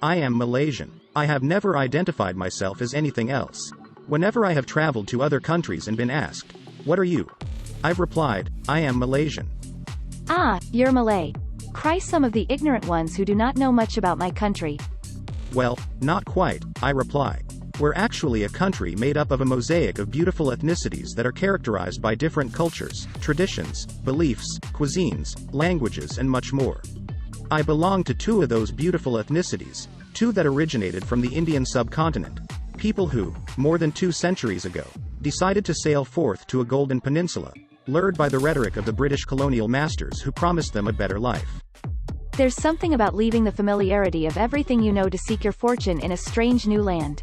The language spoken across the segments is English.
I am Malaysian. I have never identified myself as anything else. Whenever I have traveled to other countries and been asked, "What are you?" I've replied, "I am Malaysian." Ah, you're Malay. Cry some of the ignorant ones who do not know much about my country. Well, not quite, I reply. We're actually a country made up of a mosaic of beautiful ethnicities that are characterized by different cultures, traditions, beliefs, cuisines, languages and much more. I belong to two of those beautiful ethnicities, two that originated from the Indian subcontinent. People who, more than 2 centuries ago, decided to sail forth to a golden peninsula, lured by the rhetoric of the British colonial masters who promised them a better life. There's something about leaving the familiarity of everything you know to seek your fortune in a strange new land.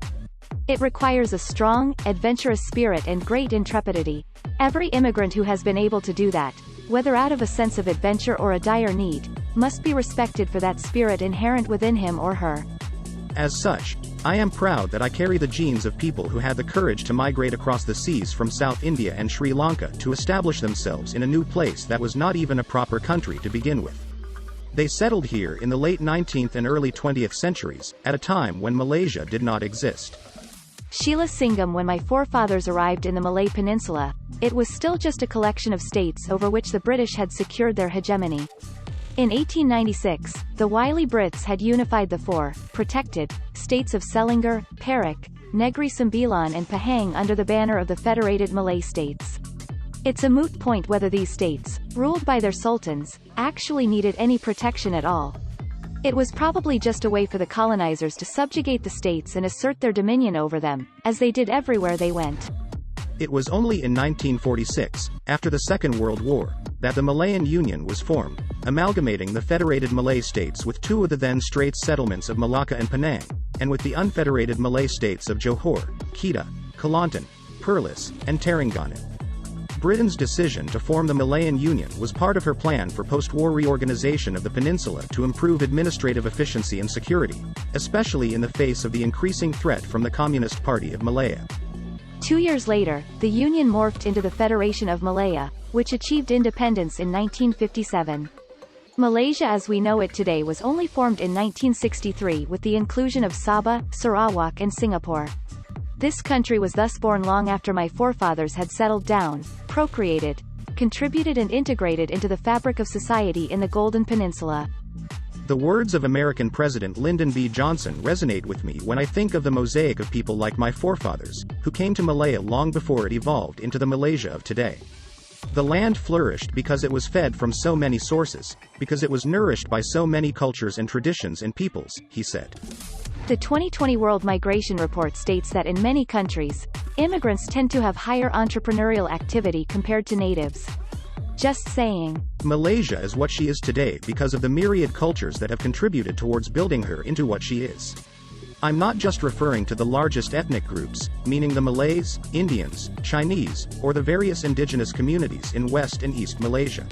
It requires a strong, adventurous spirit and great intrepidity. Every immigrant who has been able to do that, whether out of a sense of adventure or a dire need, must be respected for that spirit inherent within him or her. As such, I am proud that I carry the genes of people who had the courage to migrate across the seas from South India and Sri Lanka to establish themselves in a new place that was not even a proper country to begin with. They settled here in the late 19th and early 20th centuries, at a time when Malaysia did not exist. Sheila Singham. When my forefathers arrived in the Malay Peninsula, it was still just a collection of states over which the British had secured their hegemony. In 1896, the wily Brits had unified the 4 protected states of Selangor, Perak, Negri Sembilan and Pahang under the banner of the Federated Malay States. It's a moot point whether these states, ruled by their sultans, actually needed any protection at all. It was probably just a way for the colonizers to subjugate the states and assert their dominion over them, as they did everywhere they went. It was only in 1946, after the Second World War, that the Malayan Union was formed, amalgamating the federated Malay states with 2 of the then Straits settlements of Malacca and Penang, and with the unfederated Malay states of Johor, Kedah, Kelantan, Perlis, and Terengganu. Britain's decision to form the Malayan Union was part of her plan for post-war reorganization of the peninsula to improve administrative efficiency and security, especially in the face of the increasing threat from the Communist Party of Malaya. 2 years later, the Union morphed into the Federation of Malaya, which achieved independence in 1957. Malaysia as we know it today was only formed in 1963 with the inclusion of Sabah, Sarawak and Singapore. This country was thus born long after my forefathers had settled down, procreated, contributed and integrated into the fabric of society in the Golden Peninsula. The words of American President Lyndon B. Johnson resonate with me when I think of the mosaic of people like my forefathers, who came to Malaya long before it evolved into the Malaysia of today. The land flourished because it was fed from so many sources, because it was nourished by so many cultures and traditions and peoples, he said. The 2020 World Migration Report states that in many countries, immigrants tend to have higher entrepreneurial activity compared to natives. Just saying. Malaysia is what she is today because of the myriad cultures that have contributed towards building her into what she is. I'm not just referring to the largest ethnic groups, meaning the Malays, Indians, Chinese, or the various indigenous communities in West and East Malaysia.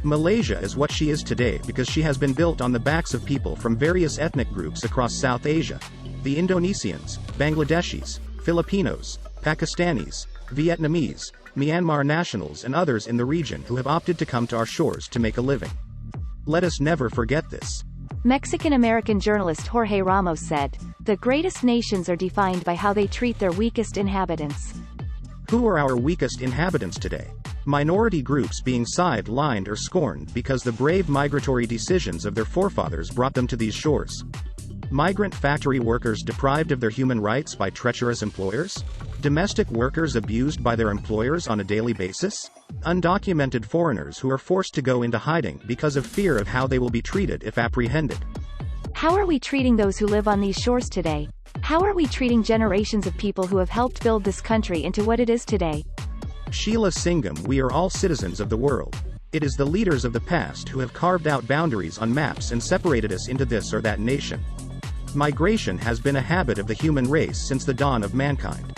Malaysia is what she is today because she has been built on the backs of people from various ethnic groups across South Asia, the Indonesians, Bangladeshis, Filipinos, Pakistanis, Vietnamese, Myanmar nationals and others in the region who have opted to come to our shores to make a living. Let us never forget this. Mexican-American journalist Jorge Ramos said, "The greatest nations are defined by how they treat their weakest inhabitants." Who are our weakest inhabitants today? Minority groups being sidelined or scorned because the brave migratory decisions of their forefathers brought them to these shores. Migrant factory workers deprived of their human rights by treacherous employers? Domestic workers abused by their employers on a daily basis? Undocumented foreigners who are forced to go into hiding because of fear of how they will be treated if apprehended. How are we treating those who live on these shores today? How are we treating generations of people who have helped build this country into what it is today? Sheila Singham. We are all citizens of the world. It is the leaders of the past who have carved out boundaries on maps and separated us into this or that nation. Migration has been a habit of the human race since the dawn of mankind.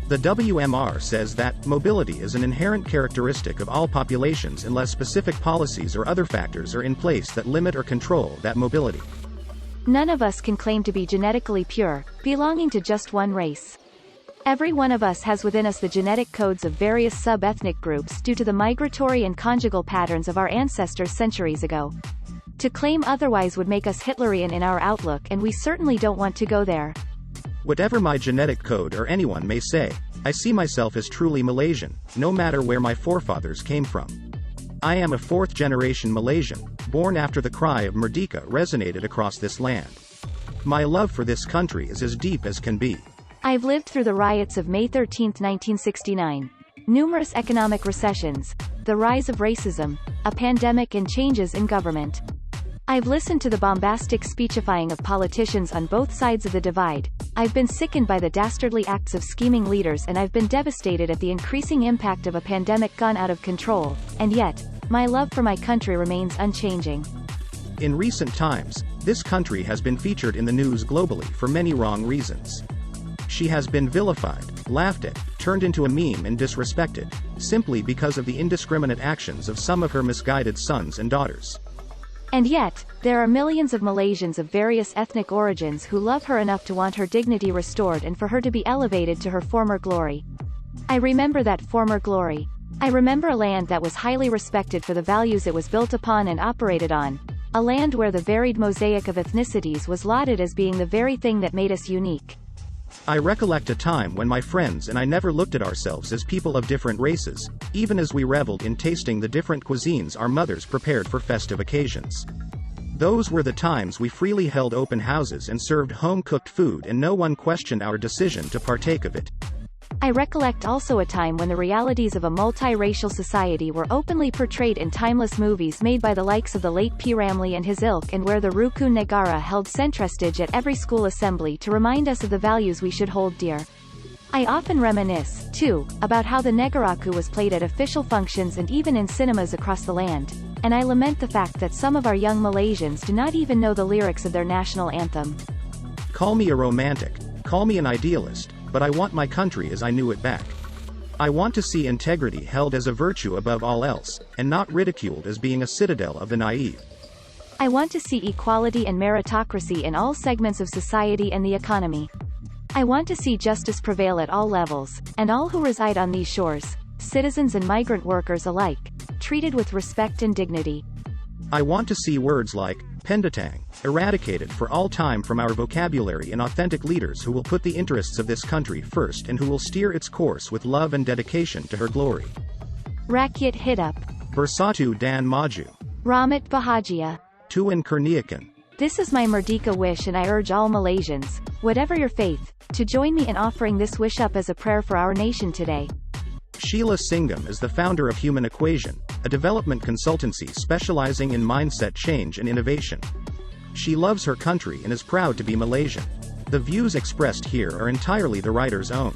The WMR says that mobility is an inherent characteristic of all populations unless specific policies or other factors are in place that limit or control that mobility. None of us can claim to be genetically pure, belonging to just one race. Every one of us has within us the genetic codes of various sub-ethnic groups due to the migratory and conjugal patterns of our ancestors centuries ago. To claim otherwise would make us Hitlerian in our outlook, and we certainly don't want to go there. Whatever my genetic code or anyone may say, I see myself as truly Malaysian, no matter where my forefathers came from. I am a fourth-generation Malaysian, born after the cry of Merdeka resonated across this land. My love for this country is as deep as can be. I've lived through the riots of May 13, 1969. Numerous economic recessions, the rise of racism, a pandemic and changes in government. I've listened to the bombastic speechifying of politicians on both sides of the divide. I've been sickened by the dastardly acts of scheming leaders, and I've been devastated at the increasing impact of a pandemic gone out of control, and yet, my love for my country remains unchanging. In recent times, this country has been featured in the news globally for many wrong reasons. She has been vilified, laughed at, turned into a meme and disrespected, simply because of the indiscriminate actions of some of her misguided sons and daughters. And yet, there are millions of Malaysians of various ethnic origins who love her enough to want her dignity restored and for her to be elevated to her former glory. I remember that former glory. I remember a land that was highly respected for the values it was built upon and operated on, a land where the varied mosaic of ethnicities was lauded as being the very thing that made us unique. I recollect a time when my friends and I never looked at ourselves as people of different races, even as we reveled in tasting the different cuisines our mothers prepared for festive occasions. Those were the times we freely held open houses and served home-cooked food, and no one questioned our decision to partake of it. I recollect also a time when the realities of a multiracial society were openly portrayed in timeless movies made by the likes of the late P. Ramlee and his ilk, and where the Rukun Negara held centrestage at every school assembly to remind us of the values we should hold dear. I often reminisce, too, about how the Negaraku was played at official functions and even in cinemas across the land, and I lament the fact that some of our young Malaysians do not even know the lyrics of their national anthem. Call me a romantic, call me an idealist, but I want my country as I knew it back. I want to see integrity held as a virtue above all else, and not ridiculed as being a citadel of the naive. I want to see equality and meritocracy in all segments of society and the economy. I want to see justice prevail at all levels, and all who reside on these shores, citizens and migrant workers alike, treated with respect and dignity. I want to see words like pendatang eradicated for all time from our vocabulary, and authentic leaders who will put the interests of this country first and who will steer its course with love and dedication to her glory. Rakyat Hidup. Bersatu dan Maju. Rahmat Bahagia. Tuan Kurniakan. This is my Merdeka wish, and I urge all Malaysians, whatever your faith, to join me in offering this wish up as a prayer for our nation today. Sheila Singham is the founder of Human Equation, a development consultancy specializing in mindset change and innovation. She loves her country and is proud to be Malaysian. The views expressed here are entirely the writer's own.